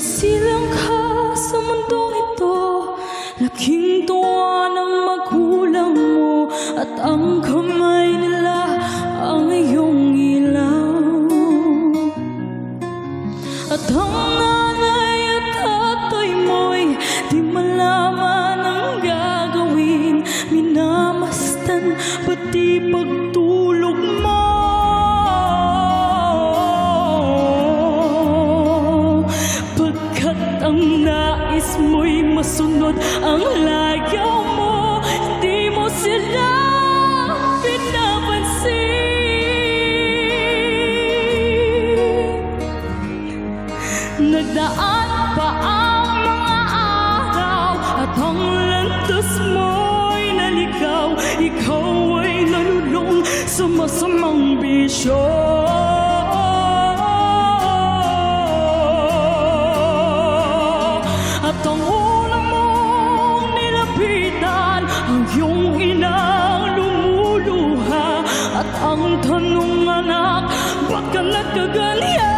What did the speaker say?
Sumisilang ka sa mundong ito, laking tuwa ng magulang mo, at ang kamay nila ang iyong ilaw. At ang nanay at tatay mo'y di malaman ang gagawin, minamastan pati pagtulog mo. Ang nais mo'y masunod ang layaw mo, di mo sila pinapansin. Nagdaan pa ang mga araw at ang landas mo'y naligaw. Ikaw ay nalulong sa masamang bisyo. At ang una mong nilapitan, ang iyong inang lumuluha. At ang tanong, anak, baka nagkaganyan?